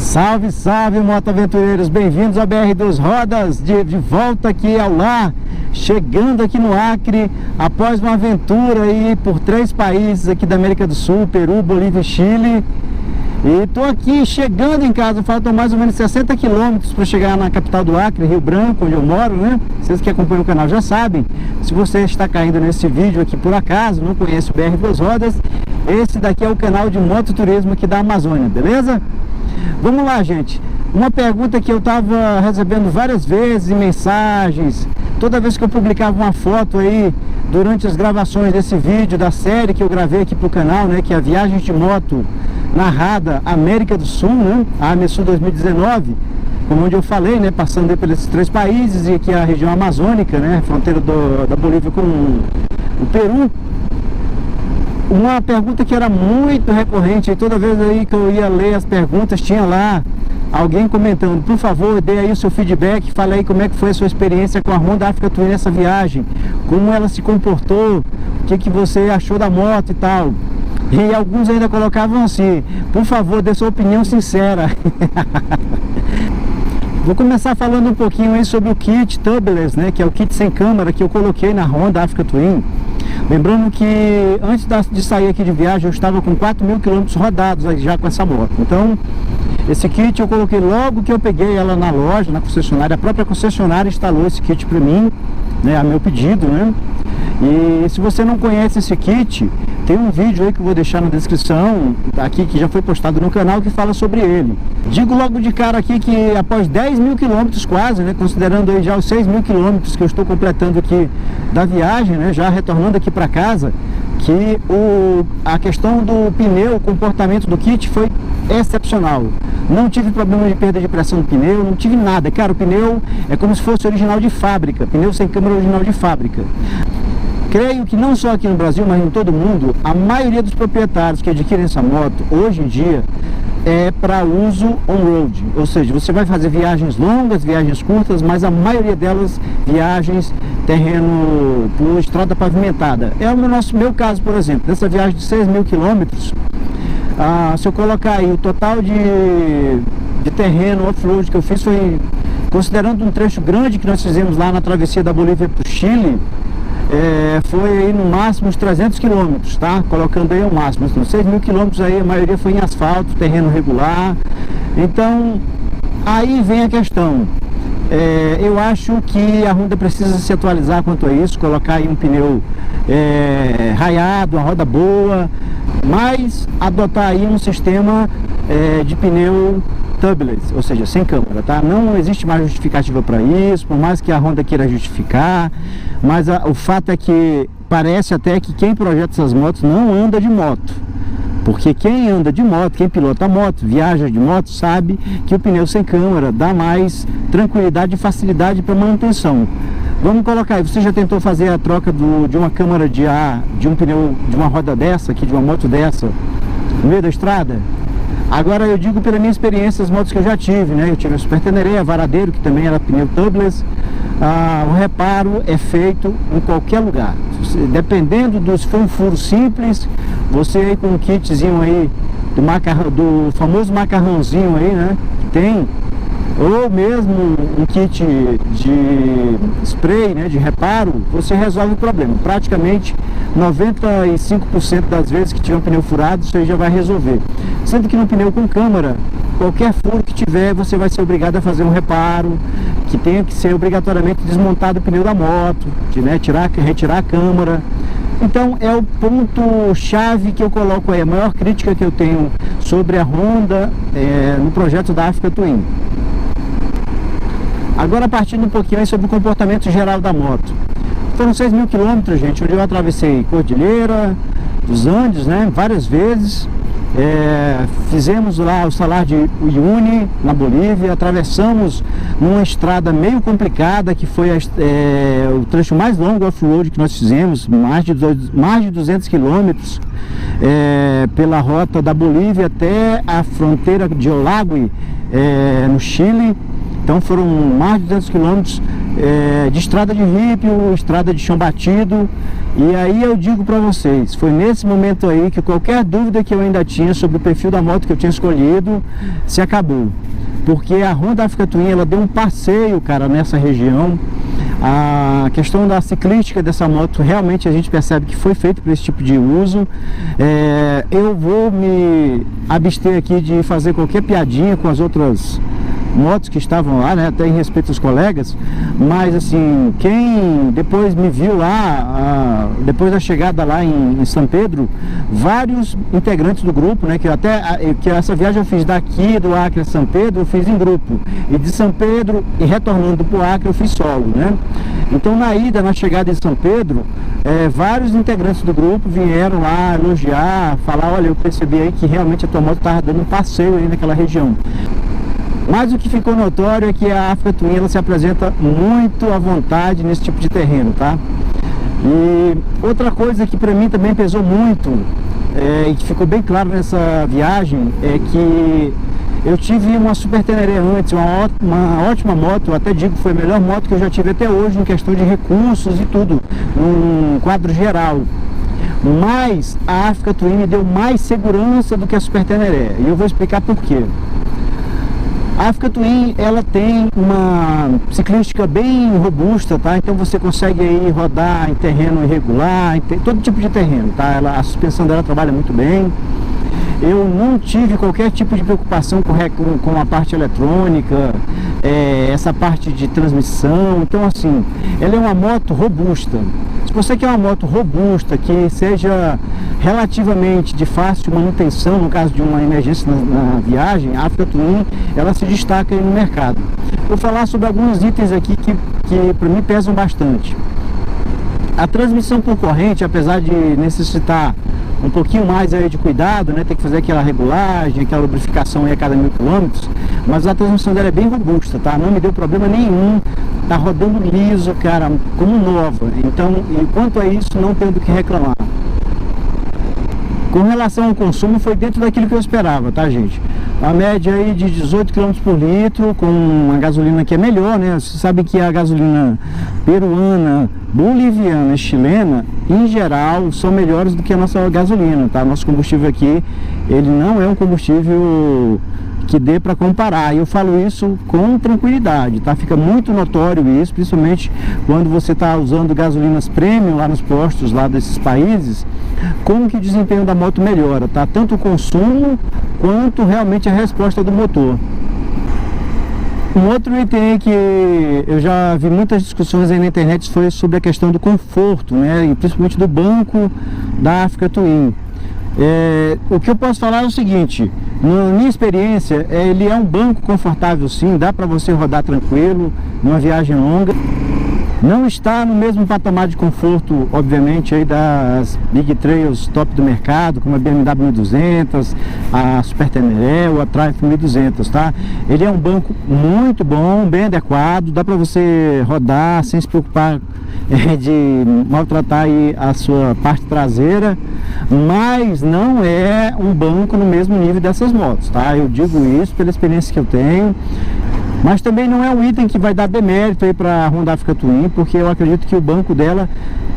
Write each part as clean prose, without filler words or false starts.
Salve, salve, motoaventureiros, bem-vindos ao BR Duas Rodas, de volta aqui ao lar, chegando aqui no Acre, após uma aventura aí por 3 países aqui da América do Sul, Peru, Bolívia e Chile. E tô aqui chegando em casa, faltam mais ou menos 60 quilômetros para chegar na capital do Acre, Rio Branco, onde eu moro, né? Vocês que acompanham o canal já sabem. Se você está caindo nesse vídeo aqui por acaso, não conhece o BR Duas Rodas, esse daqui é o canal de mototurismo aqui da Amazônia, beleza? Vamos lá, gente. Uma pergunta que eu estava recebendo várias vezes em mensagens, toda vez que eu publicava uma foto aí durante as gravações desse vídeo, da série que eu gravei aqui pro canal, né, que é a Viagem de Moto narrada América do Sul, né, a AMESUL 2019, como onde eu falei, né, passando pelos 3 países e aqui a região amazônica, né, fronteira da Bolívia com o Peru. Uma pergunta que era muito recorrente, e toda vez aí que eu ia ler as perguntas, tinha lá alguém comentando: por favor, dê aí o seu feedback, fale aí como é que foi a sua experiência com a Honda Africa Twin nessa viagem, como ela se comportou, o que você achou da moto e tal. E alguns ainda colocavam assim: por favor, dê sua opinião sincera. Vou começar falando um pouquinho aí sobre o kit Tubeless, né, que é o kit sem câmera que eu coloquei na Honda Africa Twin. Lembrando que antes de sair aqui de viagem eu estava com 4.000 quilômetros rodados já com essa moto. Então esse kit eu coloquei logo que eu peguei ela na loja, na concessionária. A própria concessionária instalou esse kit para mim, né, a meu pedido, né? E se você não conhece esse kit, tem um vídeo aí que eu vou deixar na descrição aqui, que já foi postado no canal, que fala sobre ele. Digo logo de cara aqui que após 10.000 quilômetros quase, né, considerando aí já os 6.000 quilômetros que eu estou completando aqui da viagem, né, já retornando aqui para casa, que a questão do pneu, o comportamento do kit foi excepcional. Não tive problema de perda de pressão do pneu, não tive nada. Cara, o pneu é como se fosse original de fábrica, pneu sem câmera original de fábrica. Creio que não só aqui no Brasil, mas em todo mundo, a maioria dos proprietários que adquirem essa moto, hoje em dia, é para uso on-road. Ou seja, você vai fazer viagens longas, viagens curtas, mas a maioria delas, viagens terreno por estrada pavimentada. É o meu caso, por exemplo, nessa viagem de 6.000 quilômetros, se eu colocar aí o total de terreno off-road que eu fiz, foi, considerando um trecho grande que nós fizemos lá na travessia da Bolívia para o Chile, foi aí no máximo uns 300 quilômetros, tá? Colocando aí o máximo, então, 6.000 quilômetros aí, a maioria foi em asfalto, terreno regular. Então, aí vem a questão. Eu acho que a Honda precisa se atualizar quanto a isso, colocar aí um pneu raiado, uma roda boa, mas adotar aí um sistema de pneu tubeless, ou seja, sem câmera, tá? Não existe mais justificativa para isso, por mais que a Honda queira justificar, mas o fato é que parece até que quem projeta essas motos não anda de moto, porque quem anda de moto, quem pilota a moto, viaja de moto, sabe que o pneu sem câmera dá mais tranquilidade e facilidade para manutenção. Vamos colocar aí, você já tentou fazer a troca de uma câmara de ar, de um pneu, de uma roda dessa aqui, de uma moto dessa, no meio da estrada? Agora eu digo pela minha experiência, as motos que eu já tive, né? Eu tive a Super Teneré, a Varadeiro, que também era pneu tubeless. O reparo é feito em qualquer lugar. Dependendo se for um furo simples, você aí com um kitzinho aí do famoso macarrãozinho aí, né? Que tem, ou mesmo um kit de spray, né, de reparo, você resolve o problema. Praticamente 95% das vezes que tiver um pneu furado, isso aí já vai resolver. Sendo que no pneu com câmera, qualquer furo que tiver, você vai ser obrigado a fazer um reparo, que tenha que ser obrigatoriamente desmontado o pneu da moto, né, retirar a câmera. Então é o ponto chave que eu coloco aí, a maior crítica que eu tenho sobre a Honda no projeto da Africa Twin. Agora partindo um pouquinho aí sobre o comportamento geral da moto. Foram 6.000 quilômetros, gente, onde eu atravessei Cordilheira dos Andes, né, várias vezes. Fizemos lá o Salar de Uyuni, na Bolívia. Atravessamos numa estrada meio complicada, que foi o trecho mais longo off-road que nós fizemos, mais de 200 quilômetros, pela rota da Bolívia até a fronteira de Olagüe, no Chile. Então foram mais de 200 quilômetros de estrada de ripio, estrada de chão batido. E aí eu digo para vocês, foi nesse momento aí que qualquer dúvida que eu ainda tinha sobre o perfil da moto que eu tinha escolhido se acabou. Porque a Honda Africa Twin, ela deu um passeio, cara, nessa região. A questão da ciclística dessa moto, realmente a gente percebe que foi feito para esse tipo de uso. Eu vou me abster aqui de fazer qualquer piadinha com as outras motos que estavam lá, né, até em respeito aos colegas, mas assim, quem depois me viu lá, depois da chegada lá em São Pedro, vários integrantes do grupo, né, que essa viagem eu fiz daqui do Acre a São Pedro, eu fiz em grupo, e de São Pedro e retornando para o Acre eu fiz solo, né. Então na ida, na chegada em São Pedro, vários integrantes do grupo vieram lá elogiar, falar, olha, eu percebi aí que realmente a tua moto estava dando um passeio aí naquela região. Mas o que ficou notório é que a Africa Twin, ela se apresenta muito à vontade nesse tipo de terreno, tá? E outra coisa que para mim também pesou muito, e que ficou bem claro nessa viagem, é que eu tive uma Super Teneré antes, uma ótima moto, eu até digo que foi a melhor moto que eu já tive até hoje em questão de recursos e tudo, num quadro geral. Mas a Africa Twin me deu mais segurança do que a Super Teneré, e eu vou explicar por quê. A Africa Twin, ela tem uma ciclística bem robusta, tá? Então você consegue aí rodar em terreno irregular, em todo tipo de terreno, tá? A suspensão dela trabalha muito bem. Eu não tive qualquer tipo de preocupação com a parte eletrônica, essa parte de transmissão. Então assim, ela é uma moto robusta. Se você quer uma moto robusta, que seja relativamente de fácil manutenção, no caso de uma emergência na viagem, a Africa Twin, ela se destaca aí no mercado. Vou falar sobre alguns itens aqui que para mim pesam bastante. A transmissão por corrente, apesar de necessitar um pouquinho mais aí de cuidado, né, tem que fazer aquela regulagem, aquela lubrificação aí a cada 1000 quilômetros, mas a transmissão dela é bem robusta, tá? Não me deu problema nenhum, tá rodando liso, cara, como nova. Então, enquanto a isso, não tenho do que reclamar. Com relação ao consumo, foi dentro daquilo que eu esperava, tá, gente? A média aí de 18 km por litro, com uma gasolina que é melhor, né? Você sabe que a gasolina peruana, boliviana e chilena, em geral, são melhores do que a nossa gasolina, tá? Nosso combustível aqui, ele não é um combustível que dê para comparar, e eu falo isso com tranquilidade, tá? Fica muito notório isso, principalmente quando você está usando gasolinas premium lá nos postos lá desses países, como que o desempenho da moto melhora, tá? Tanto o consumo quanto realmente a resposta do motor. Um outro item que eu já vi muitas discussões aí na internet foi sobre a questão do conforto, né? E principalmente do banco da Africa Twin. O que eu posso falar é o seguinte, na minha experiência, ele é um banco confortável sim, dá para você rodar tranquilo, numa viagem longa. Não está no mesmo patamar de conforto, obviamente, aí das Big Trails top do mercado, como a BMW 1200, a Super Teneré ou a Triumph 1200, tá? Ele é um banco muito bom, bem adequado, dá para você rodar sem se preocupar de maltratar aí a sua parte traseira, mas não é um banco no mesmo nível dessas motos, tá? Eu digo isso pela experiência que eu tenho. Mas também não é um item que vai dar demérito aí para a Honda Africa Twin, porque eu acredito que o banco dela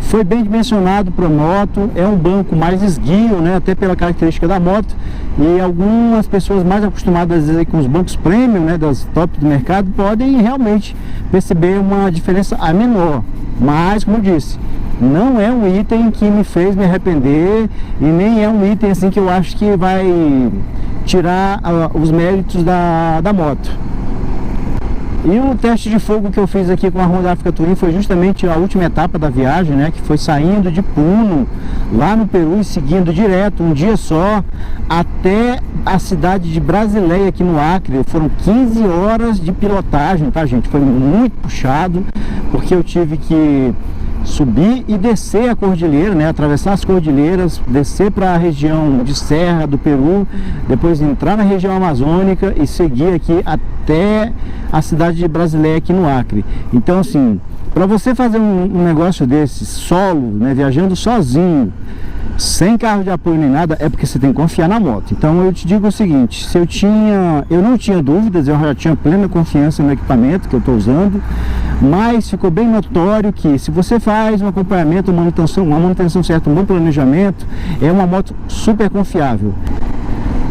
foi bem dimensionado para a moto, é um banco mais esguio, né, até pela característica da moto, e algumas pessoas mais acostumadas aí com os bancos premium, né, das top do mercado, podem realmente perceber uma diferença menor, mas como eu disse, não é um item que me fez me arrepender e nem é um item assim que eu acho que vai tirar os méritos da moto. E o teste de fogo que eu fiz aqui com a Honda Africa Twin foi justamente a última etapa da viagem, né? Que foi saindo de Puno, lá no Peru, e seguindo direto, um dia só, até a cidade de Brasileia, aqui no Acre. Foram 15 horas de pilotagem, tá, gente? Foi muito puxado, porque eu tive que subir e descer a cordilheira, né? Atravessar as cordilheiras, descer para a região de Serra do Peru, depois entrar na região amazônica e seguir aqui até a cidade de Brasileia, aqui no Acre. Então assim, para você fazer um negócio desse solo, né, viajando sozinho, sem carro de apoio nem nada, é porque você tem que confiar na moto. Então eu te digo o seguinte, se eu não tinha dúvidas, eu já tinha plena confiança no equipamento que eu estou usando, mas ficou bem notório que se você faz um acompanhamento, uma manutenção certa, um bom planejamento, é uma moto super confiável.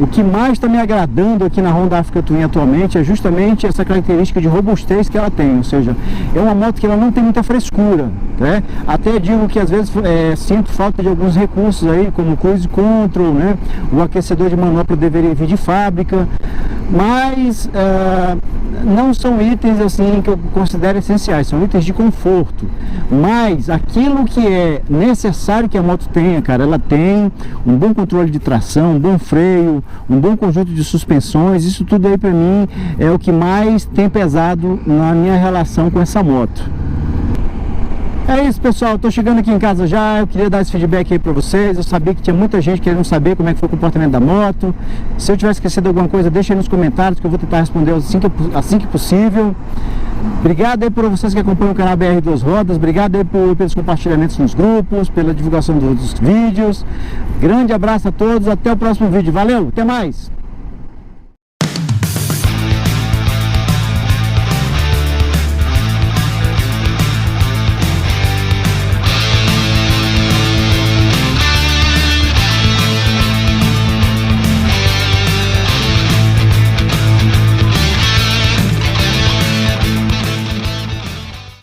O que mais está me agradando aqui na Honda Africa Twin atualmente é justamente essa característica de robustez que ela tem, ou seja, é uma moto que ela não tem muita frescura, né? Até digo que às vezes sinto falta de alguns recursos aí, como o cruise control, né? O aquecedor de manopla deveria vir de fábrica, mas não são itens assim que eu considero essenciais, são itens de conforto, mas aquilo que é necessário que a moto tenha, cara, ela tem um bom controle de tração, um bom freio, um bom conjunto de suspensões. Isso tudo aí para mim é o que mais tem pesado na minha relação com essa moto. É isso, pessoal, tô chegando aqui em casa já, eu queria dar esse feedback aí pra vocês. Eu sabia que tinha muita gente querendo saber como é que foi o comportamento da moto. Se eu tiver esquecido alguma coisa, deixa aí nos comentários que eu vou tentar responder assim que possível. Obrigado aí por vocês que acompanham o canal BR Duas Rodas, obrigado aí pelos compartilhamentos nos grupos, pela divulgação dos vídeos. Grande abraço a todos, até o próximo vídeo, valeu, até mais!